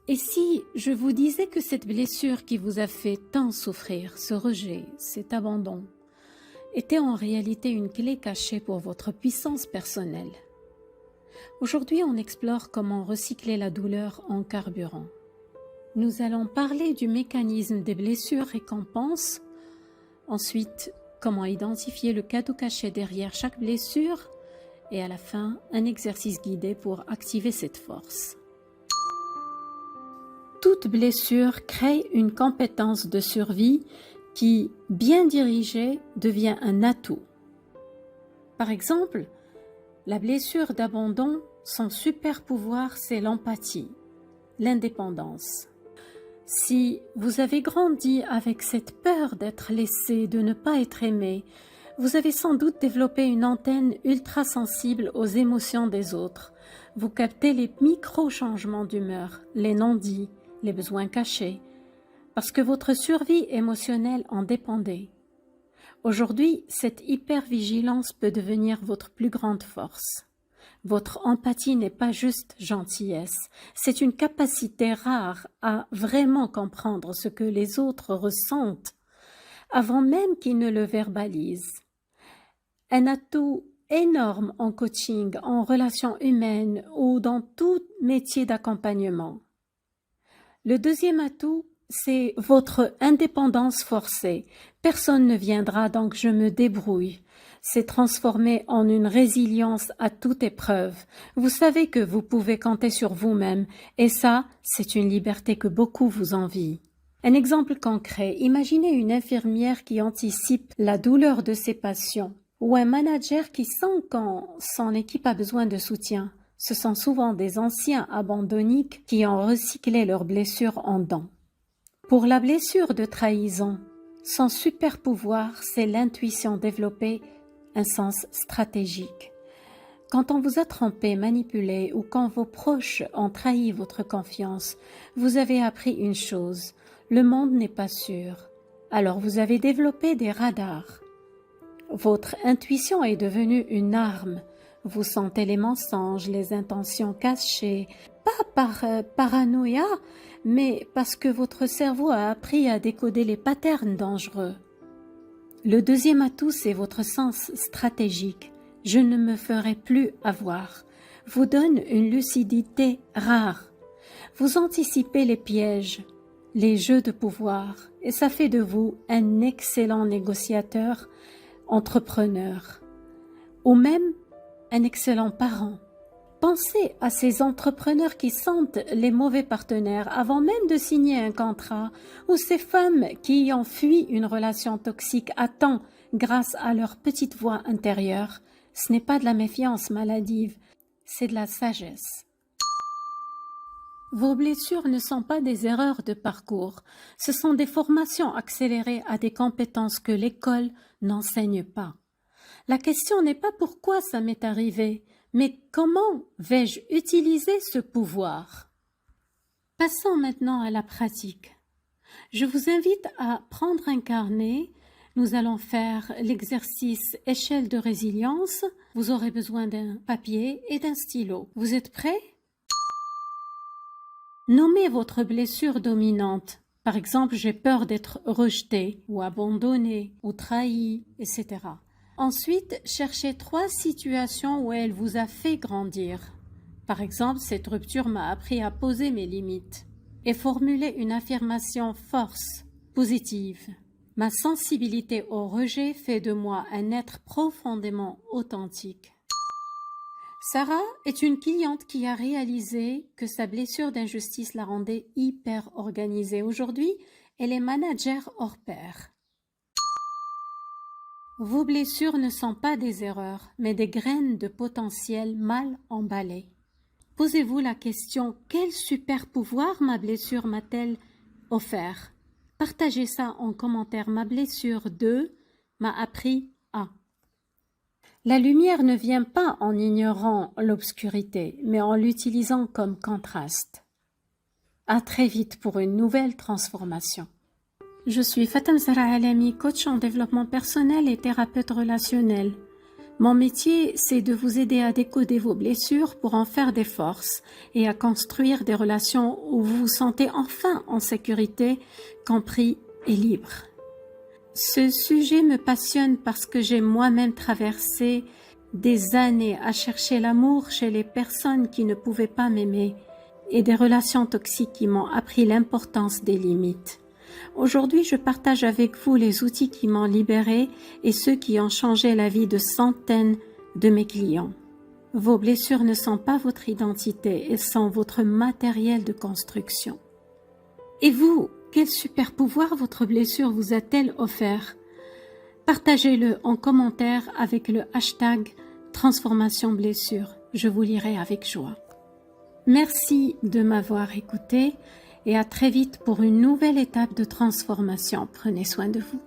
Et si je vous disais que cette blessure qui vous a fait tant souffrir, ce rejet, cet abandon, était en réalité une clé cachée pour votre puissance personnelle? Aujourd'hui, on explore comment recycler la douleur en carburant. Nous allons parler du mécanisme des blessures récompenses, ensuite comment identifier le cadeau caché derrière chaque blessure et à la fin, un exercice guidé pour activer cette force. Toute blessure crée une compétence de survie qui, bien dirigée, devient un atout. Par exemple, la blessure d'abandon, son super pouvoir, c'est l'empathie, l'indépendance. Si vous avez grandi avec cette peur d'être laissé, de ne pas être aimé, vous avez sans doute développé une antenne ultra sensible aux émotions des autres. Vous captez les micro-changements d'humeur, les non-dits, les besoins cachés, parce que votre survie émotionnelle en dépendait. Aujourd'hui, cette hypervigilance peut devenir votre plus grande force. Votre empathie n'est pas juste gentillesse, c'est une capacité rare à vraiment comprendre ce que les autres ressentent, avant même qu'ils ne le verbalisent. Un atout énorme en coaching, en relations humaines ou dans tout métier d'accompagnement. Le deuxième atout, c'est votre indépendance forcée. Personne ne viendra, donc je me débrouille. C'est transformé en une résilience à toute épreuve. Vous savez que vous pouvez compter sur vous-même, et ça, c'est une liberté que beaucoup vous envient. Un exemple concret, imaginez une infirmière qui anticipe la douleur de ses patients, ou un manager qui sent quand son équipe a besoin de soutien. Ce sont souvent des anciens abandonniques qui ont recyclé leurs blessures en dons. Pour la blessure de trahison, son super pouvoir, c'est l'intuition développée, un sens stratégique. Quand on vous a trompé, manipulé ou quand vos proches ont trahi votre confiance, vous avez appris une chose, le monde n'est pas sûr. Alors vous avez développé des radars. Votre intuition est devenue une arme. Vous sentez les mensonges, les intentions cachées, pas par paranoïa, mais parce que votre cerveau a appris à décoder les patterns dangereux. Le deuxième atout, c'est votre sens stratégique. Je ne me ferai plus avoir. Vous donne une lucidité rare. Vous anticipez les pièges, les jeux de pouvoir, et ça fait de vous un excellent négociateur, entrepreneur, ou même un excellent parent. Pensez à ces entrepreneurs qui sentent les mauvais partenaires avant même de signer un contrat, ou ces femmes qui ont fui une relation toxique à temps grâce à leur petite voix intérieure. Ce n'est pas de la méfiance maladive, c'est de la sagesse. Vos blessures ne sont pas des erreurs de parcours, ce sont des formations accélérées à des compétences que l'école n'enseigne pas. La question n'est pas pourquoi ça m'est arrivé, mais comment vais-je utiliser ce pouvoir? Passons maintenant à la pratique. Je vous invite à prendre un carnet. Nous allons faire l'exercice échelle de résilience. Vous aurez besoin d'un papier et d'un stylo. Vous êtes prêts? Nommez votre blessure dominante. Par exemple, j'ai peur d'être rejeté ou abandonné ou trahi, etc. Ensuite, cherchez 3 situations où elle vous a fait grandir. Par exemple, cette rupture m'a appris à poser mes limites. Et formulez une affirmation force, positive. Ma sensibilité au rejet fait de moi un être profondément authentique. Sarah est une cliente qui a réalisé que sa blessure d'injustice la rendait hyper organisée. Aujourd'hui, elle est manager hors pair. Vos blessures ne sont pas des erreurs, mais des graines de potentiel mal emballées. Posez-vous la question, quel super pouvoir ma blessure m'a-t-elle offert? Partagez ça en commentaire. Ma blessure 2 m'a appris à. La lumière ne vient pas en ignorant l'obscurité, mais en l'utilisant comme contraste. À très vite pour une nouvelle transformation. Je suis Fatem Zahra Alami, coach en développement personnel et thérapeute relationnel. Mon métier, c'est de vous aider à décoder vos blessures pour en faire des forces et à construire des relations où vous vous sentez enfin en sécurité, compris et libre. Ce sujet me passionne parce que j'ai moi-même traversé des années à chercher l'amour chez les personnes qui ne pouvaient pas m'aimer et des relations toxiques qui m'ont appris l'importance des limites. Aujourd'hui, je partage avec vous les outils qui m'ont libéré et ceux qui ont changé la vie de centaines de mes clients. Vos blessures ne sont pas votre identité, elles sont votre matériel de construction. Et vous, quel super pouvoir votre blessure vous a-t-elle offert? Partagez-le en commentaire avec le hashtag Transformation Blessure. Je vous lirai avec joie. Merci de m'avoir écouté et à très vite pour une nouvelle étape de transformation. Prenez soin de vous.